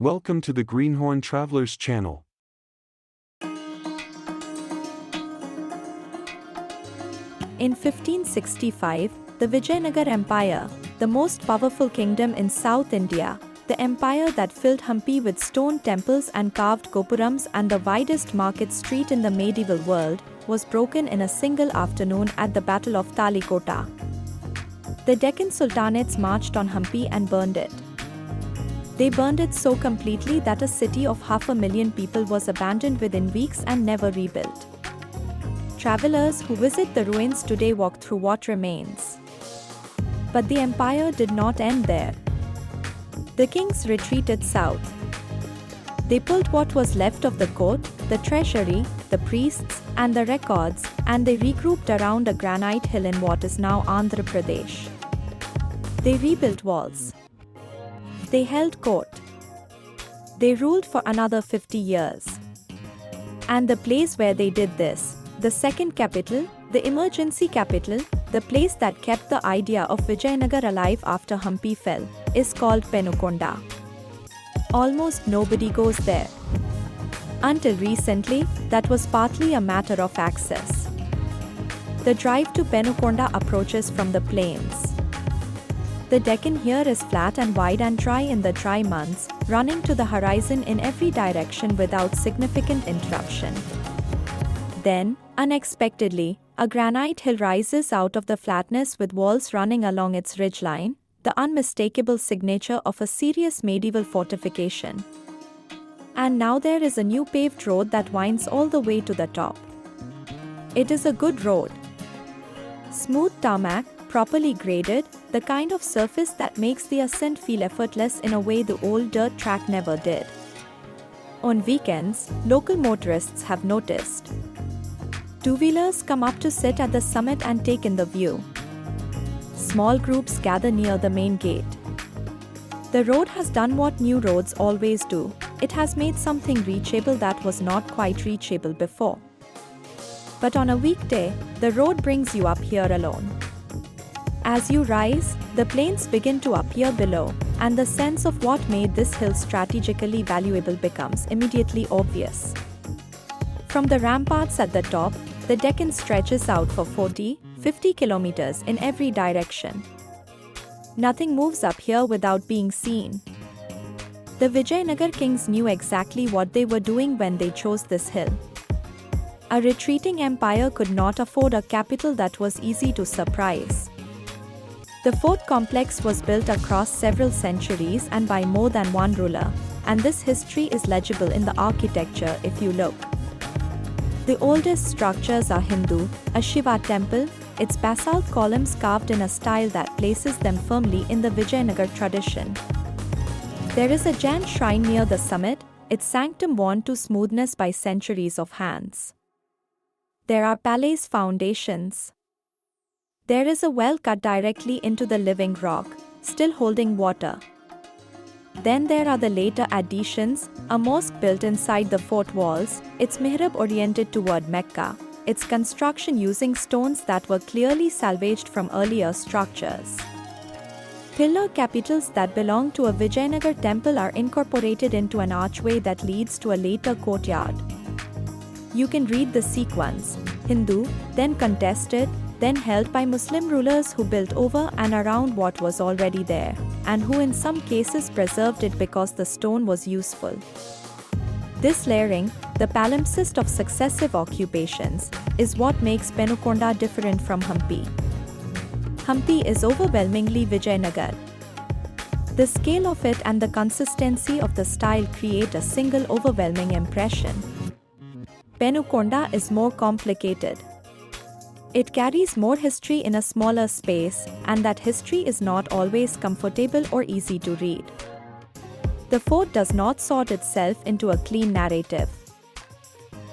Welcome to the Greenhorn Travelers channel. In 1565, the Vijayanagara Empire, the most powerful kingdom in South India, the empire that filled Hampi with stone temples and carved gopurams and the widest market street in the medieval world, was broken in a single afternoon at the Battle of Talikota. The Deccan Sultanates marched on Hampi and burned it. They burned it so completely that a city of 500,000 people was abandoned within weeks and never rebuilt. Travelers who visit the ruins today walk through what remains. But the empire did not end there. The kings retreated south. They pulled what was left of the court, the treasury, the priests, and the records, and they regrouped around a granite hill in what is now Andhra Pradesh. They rebuilt walls. They held court. They ruled for another 50 years. And the place where they did this, the second capital, the emergency capital, the place that kept the idea of Vijayanagar alive after Hampi fell, is called Penukonda. Almost nobody goes there. Until recently, that was partly a matter of access. The drive to Penukonda approaches from the plains. The Deccan here is flat and wide and dry in the dry months, running to the horizon in every direction without significant interruption. Then, unexpectedly, a granite hill rises out of the flatness with walls running along its ridgeline, the unmistakable signature of a serious medieval fortification. And now there is a new paved road that winds all the way to the top. It is a good road. Smooth tarmac, properly graded, the kind of surface that makes the ascent feel effortless in a way the old dirt track never did. On weekends, local motorists have noticed. Two-wheelers come up to sit at the summit and take in the view. Small groups gather near the main gate. The road has done what new roads always do. It has made something reachable that was not quite reachable before. But on a weekday, the road brings you up here alone. As you rise, the plains begin to appear below, and the sense of what made this hill strategically valuable becomes immediately obvious. From the ramparts at the top, the Deccan stretches out for 40-50 kilometers in every direction. Nothing moves up here without being seen. The Vijayanagar kings knew exactly what they were doing when they chose this hill. A retreating empire could not afford a capital that was easy to surprise. The fort complex was built across several centuries and by more than one ruler, and this history is legible in the architecture if you look. The oldest structures are Hindu, a Shiva temple, its basalt columns carved in a style that places them firmly in the Vijayanagar tradition. There is a Jain shrine near the summit, its sanctum worn to smoothness by centuries of hands. There are palace foundations. There is a well cut directly into the living rock, still holding water. Then there are the later additions, a mosque built inside the fort walls, its mihrab oriented toward Mecca, its construction using stones that were clearly salvaged from earlier structures. Pillar capitals that belong to a Vijayanagar temple are incorporated into an archway that leads to a later courtyard. You can read the sequence: Hindu, then contested, then held by Muslim rulers who built over and around what was already there, and who in some cases preserved it because the stone was useful. This layering, the palimpsest of successive occupations, is what makes Penukonda different from Hampi. Hampi is overwhelmingly Vijayanagar. The scale of it and the consistency of the style create a single overwhelming impression. Penukonda is more complicated. It carries more history in a smaller space, and that history is not always comfortable or easy to read. The fort does not sort itself into a clean narrative.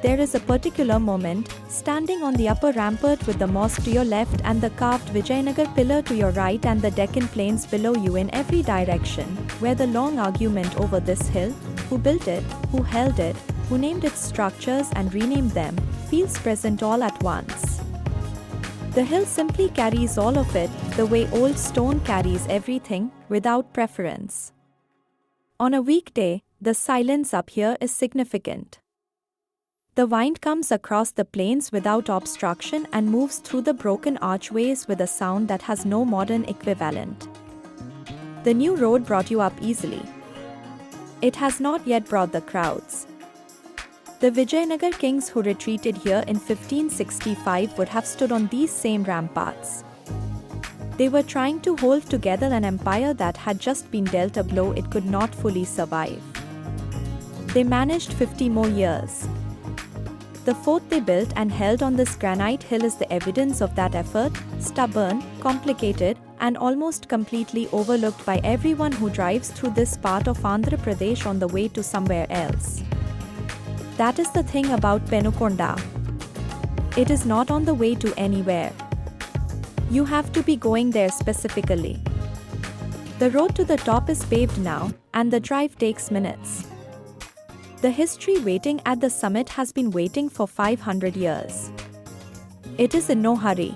There is a particular moment, standing on the upper rampart with the mosque to your left and the carved Vijayanagar pillar to your right and the Deccan plains below you in every direction, where the long argument over this hill, who built it, who held it, who named its structures and renamed them, feels present all at once. The hill simply carries all of it, the way old stone carries everything, without preference. On a weekday, the silence up here is significant. The wind comes across the plains without obstruction and moves through the broken archways with a sound that has no modern equivalent. The new road brought you up easily. It has not yet brought the crowds. The Vijayanagar kings who retreated here in 1565 would have stood on these same ramparts. They were trying to hold together an empire that had just been dealt a blow it could not fully survive. They managed 50 more years. The fort they built and held on this granite hill is the evidence of that effort, stubborn, complicated, and almost completely overlooked by everyone who drives through this part of Andhra Pradesh on the way to somewhere else. That is the thing about Penukonda. It is not on the way to anywhere. You have to be going there specifically. The road to the top is paved now, and the drive takes minutes. The history waiting at the summit has been waiting for 500 years. It is in no hurry.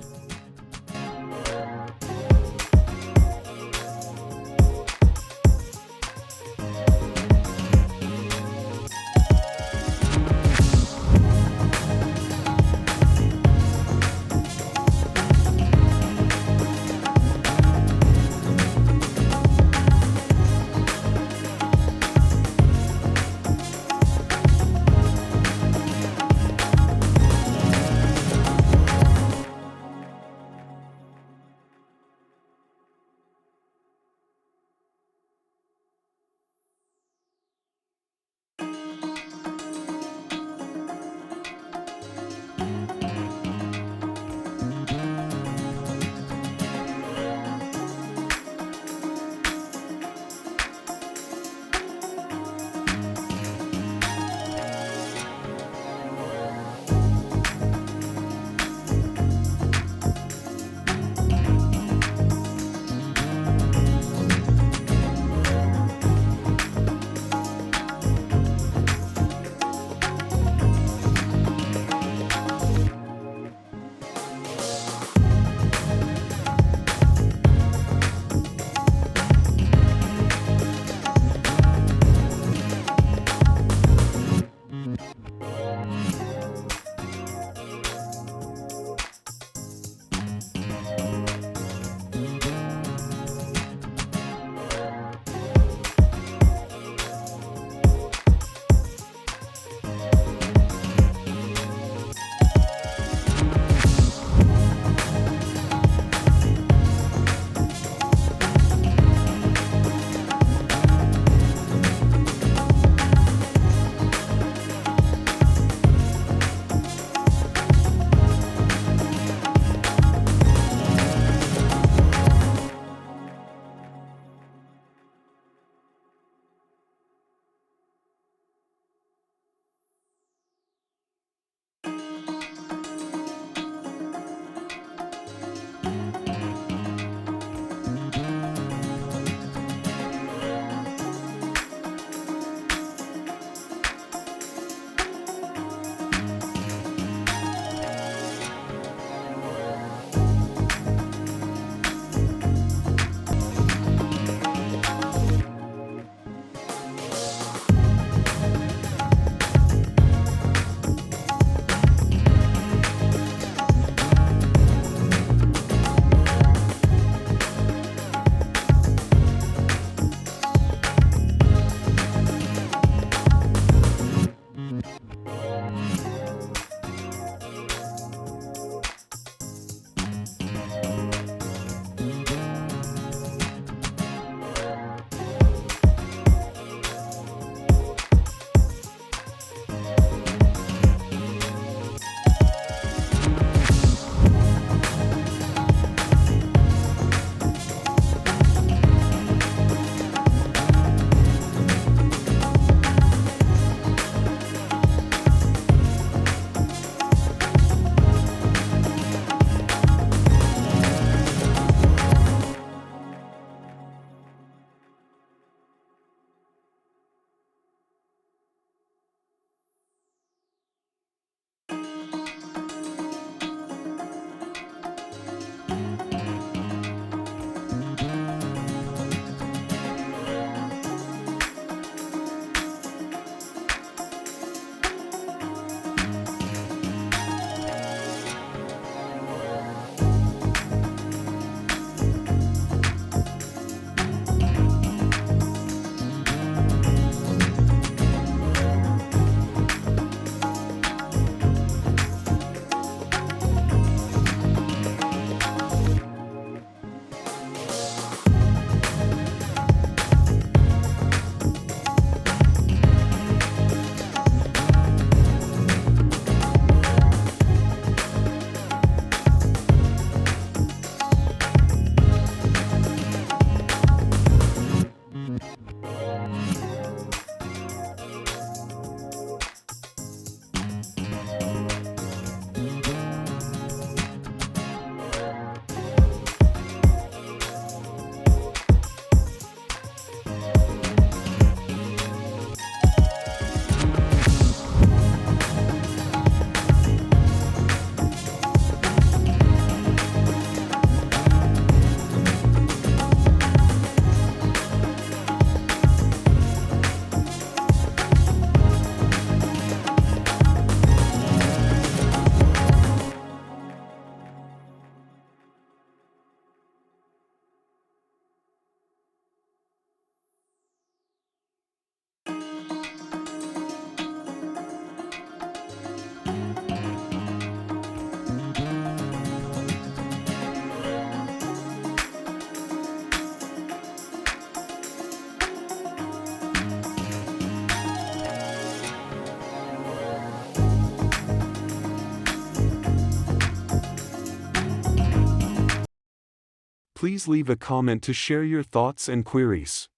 please leave a comment to share your thoughts and queries.